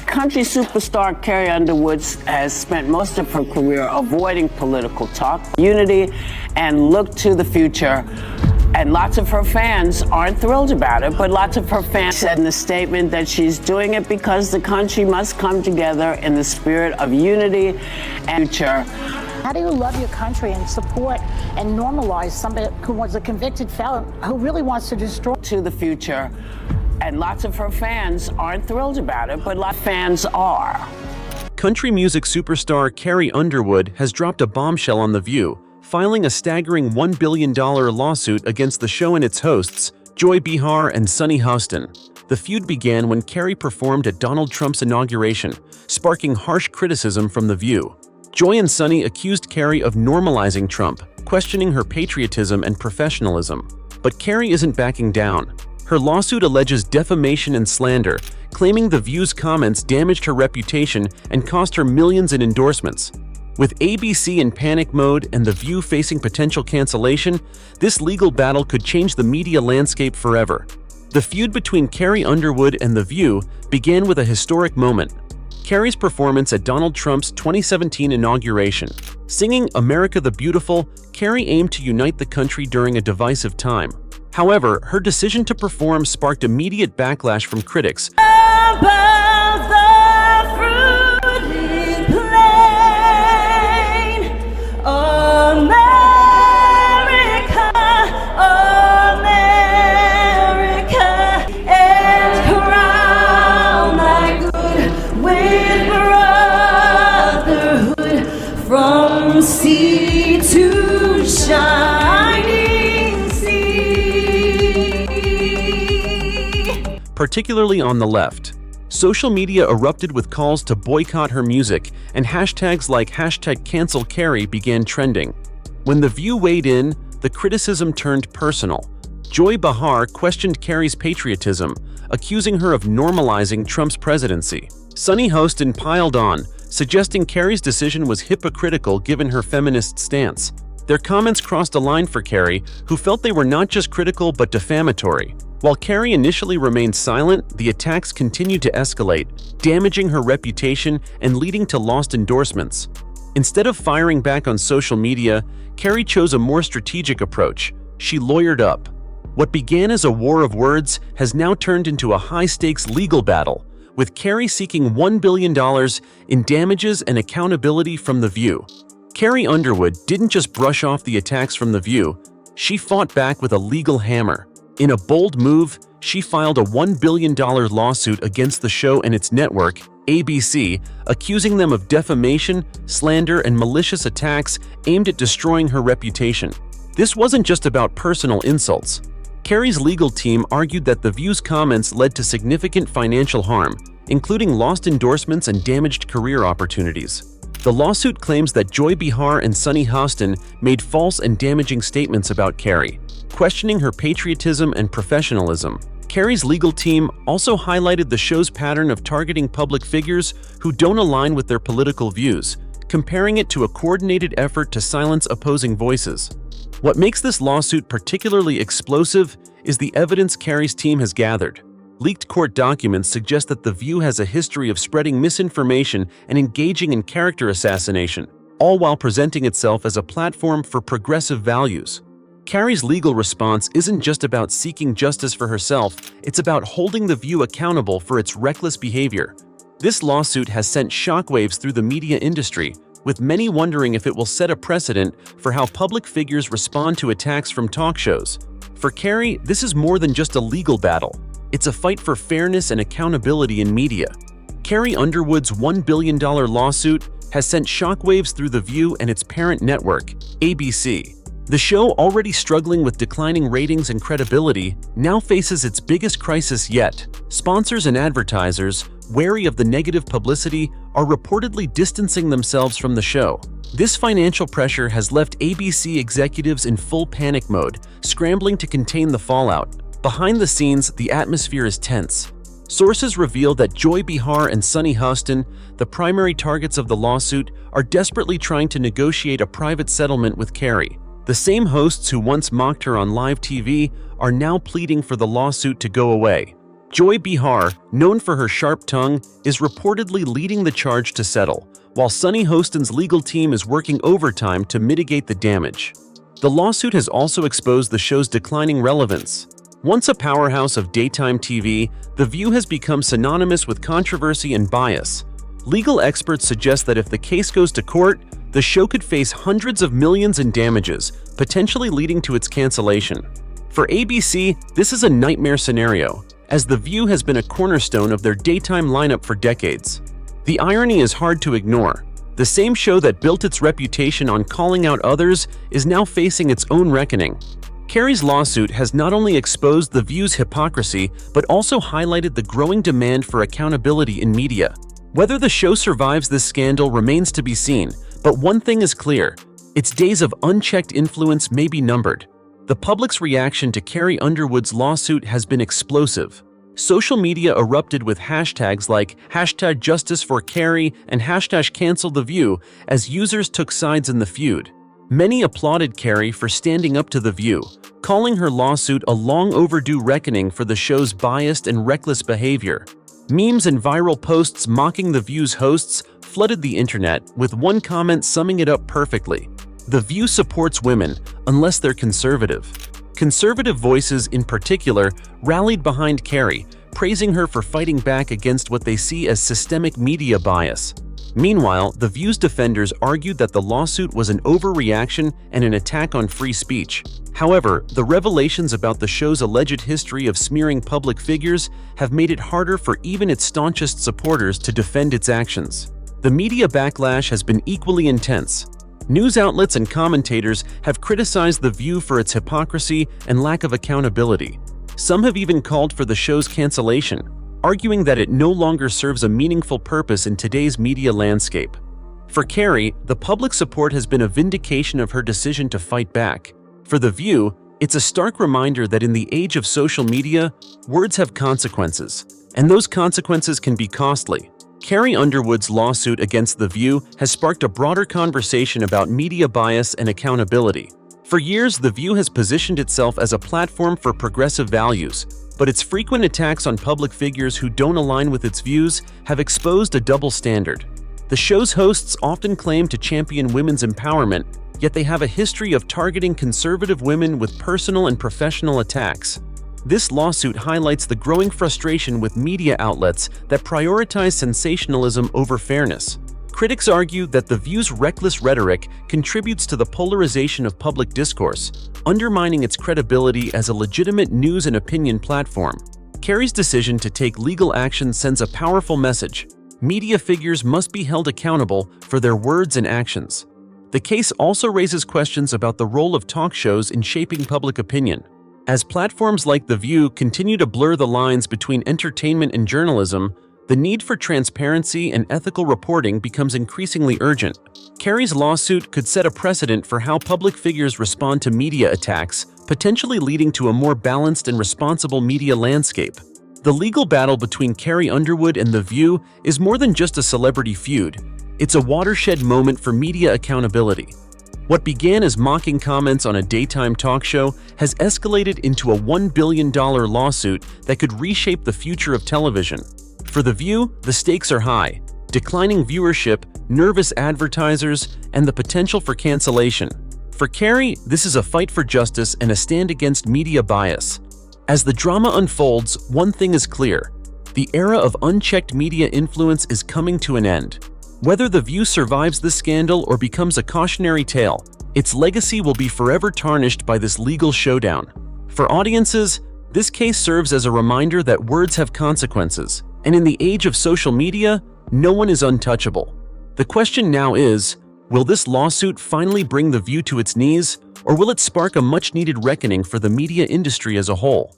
Country superstar Carrie Underwood has spent most of her career avoiding political talk, unity, and look to the future. And lots of her fans aren't thrilled about it, but lots of her fans said in the statement that she's doing it because the country must come together in the spirit of unity and future. How do you love your country and support and normalize somebody who was a convicted felon who really wants to destroy to the future? And lots of her fans aren't thrilled about it, but lots of fans are. Country music superstar Carrie Underwood has dropped a bombshell on The View, filing a staggering $1 billion lawsuit against the show and its hosts, Joy Behar and Sunny Hostin. The feud began when Carrie performed at Donald Trump's inauguration, sparking harsh criticism from The View. Joy and Sunny accused Carrie of normalizing Trump, questioning her patriotism and professionalism. But Carrie isn't backing down. Her lawsuit alleges defamation and slander, claiming The View's comments damaged her reputation and cost her millions in endorsements. With ABC in panic mode and The View facing potential cancellation, this legal battle could change the media landscape forever. The feud between Carrie Underwood and The View began with a historic moment: Carrie's performance at Donald Trump's 2017 inauguration. Singing "America the Beautiful," Carrie aimed to unite the country during a divisive time. However, her decision to perform sparked immediate backlash from critics. From sea to shining sea. Particularly on the left. Social media erupted with calls to boycott her music, and hashtags like #CancelCarrie began trending. When The View weighed in, the criticism turned personal. Joy Behar questioned Carrie's patriotism, accusing her of normalizing Trump's presidency. Sunny Hostin piled on, suggesting Carrie's decision was hypocritical given her feminist stance. Their comments crossed a line for Carrie, who felt they were not just critical but defamatory. While Carrie initially remained silent, the attacks continued to escalate, damaging her reputation and leading to lost endorsements. Instead of firing back on social media, Carrie chose a more strategic approach. She lawyered up. What began as a war of words has now turned into a high-stakes legal battle, with Carrie seeking $1 billion in damages and accountability from The View. Carrie Underwood didn't just brush off the attacks from The View, she fought back with a legal hammer. In a bold move, she filed a $1 billion lawsuit against the show and its network, ABC, accusing them of defamation, slander, and malicious attacks aimed at destroying her reputation. This wasn't just about personal insults. Carrie's legal team argued that The View's comments led to significant financial harm, including lost endorsements and damaged career opportunities. The lawsuit claims that Joy Behar and Sunny Hostin made false and damaging statements about Carrie, questioning her patriotism and professionalism. Carrie's legal team also highlighted the show's pattern of targeting public figures who don't align with their political views, comparing it to a coordinated effort to silence opposing voices. What makes this lawsuit particularly explosive is the evidence Carrie's team has gathered. Leaked court documents suggest that The View has a history of spreading misinformation and engaging in character assassination, all while presenting itself as a platform for progressive values. Carrie's legal response isn't just about seeking justice for herself, it's about holding The View accountable for its reckless behavior. This lawsuit has sent shockwaves through the media industry, with many wondering if it will set a precedent for how public figures respond to attacks from talk shows. For Carrie, this is more than just a legal battle. It's a fight for fairness and accountability in media. Carrie Underwood's $1 billion lawsuit has sent shockwaves through The View and its parent network, ABC. The show, already struggling with declining ratings and credibility, now faces its biggest crisis yet. Sponsors and advertisers, wary of the negative publicity, are reportedly distancing themselves from the show. This financial pressure has left ABC executives in full panic mode, scrambling to contain the fallout. Behind the scenes, the atmosphere is tense. Sources reveal that Joy Behar and Sunny Hostin, the primary targets of the lawsuit, are desperately trying to negotiate a private settlement with Carrie. The same hosts who once mocked her on live TV are now pleading for the lawsuit to go away. Joy Behar, known for her sharp tongue, is reportedly leading the charge to settle, while Sunny Hostin's legal team is working overtime to mitigate the damage. The lawsuit has also exposed the show's declining relevance. Once a powerhouse of daytime TV, The View has become synonymous with controversy and bias. Legal experts suggest that if the case goes to court, the show could face hundreds of millions in damages, potentially leading to its cancellation. For ABC, this is a nightmare scenario, as The View has been a cornerstone of their daytime lineup for decades. The irony is hard to ignore. The same show that built its reputation on calling out others is now facing its own reckoning. Carrie's lawsuit has not only exposed The View's hypocrisy, but also highlighted the growing demand for accountability in media. Whether the show survives this scandal remains to be seen, but one thing is clear: its days of unchecked influence may be numbered. The public's reaction to Carrie Underwood's lawsuit has been explosive. Social media erupted with hashtags like #JusticeForCarrie and #CancelTheView as users took sides in the feud. Many applauded Carrie for standing up to The View, calling her lawsuit a long overdue reckoning for the show's biased and reckless behavior. Memes and viral posts mocking The View's hosts flooded the internet, with one comment summing it up perfectly: "The View supports women, unless they're conservative." Conservative voices in particular rallied behind Carrie, praising her for fighting back against what they see as systemic media bias. Meanwhile, The View's defenders argued that the lawsuit was an overreaction and an attack on free speech. However, the revelations about the show's alleged history of smearing public figures have made it harder for even its staunchest supporters to defend its actions. The media backlash has been equally intense. News outlets and commentators have criticized The View for its hypocrisy and lack of accountability. Some have even called for the show's cancellation, arguing that it no longer serves a meaningful purpose in today's media landscape. For Carrie, the public support has been a vindication of her decision to fight back. For The View, it's a stark reminder that in the age of social media, words have consequences, and those consequences can be costly. Carrie Underwood's lawsuit against The View has sparked a broader conversation about media bias and accountability. For years, The View has positioned itself as a platform for progressive values, but its frequent attacks on public figures who don't align with its views have exposed a double standard. The show's hosts often claim to champion women's empowerment, yet they have a history of targeting conservative women with personal and professional attacks. This lawsuit highlights the growing frustration with media outlets that prioritize sensationalism over fairness. Critics argue that The View's reckless rhetoric contributes to the polarization of public discourse, undermining its credibility as a legitimate news and opinion platform. Carrie's decision to take legal action sends a powerful message: media figures must be held accountable for their words and actions. The case also raises questions about the role of talk shows in shaping public opinion. As platforms like The View continue to blur the lines between entertainment and journalism, the need for transparency and ethical reporting becomes increasingly urgent. Carrie's lawsuit could set a precedent for how public figures respond to media attacks, potentially leading to a more balanced and responsible media landscape. The legal battle between Carrie Underwood and The View is more than just a celebrity feud. It's a watershed moment for media accountability. What began as mocking comments on a daytime talk show has escalated into a $1 billion lawsuit that could reshape the future of television. For The View, the stakes are high: declining viewership, nervous advertisers, and the potential for cancellation. For Carrie, this is a fight for justice and a stand against media bias. As the drama unfolds, one thing is clear: the era of unchecked media influence is coming to an end. Whether The View survives this scandal or becomes a cautionary tale, its legacy will be forever tarnished by this legal showdown. For audiences, this case serves as a reminder that words have consequences, and in the age of social media, no one is untouchable. The question now is, will this lawsuit finally bring The View to its knees, or will it spark a much-needed reckoning for the media industry as a whole?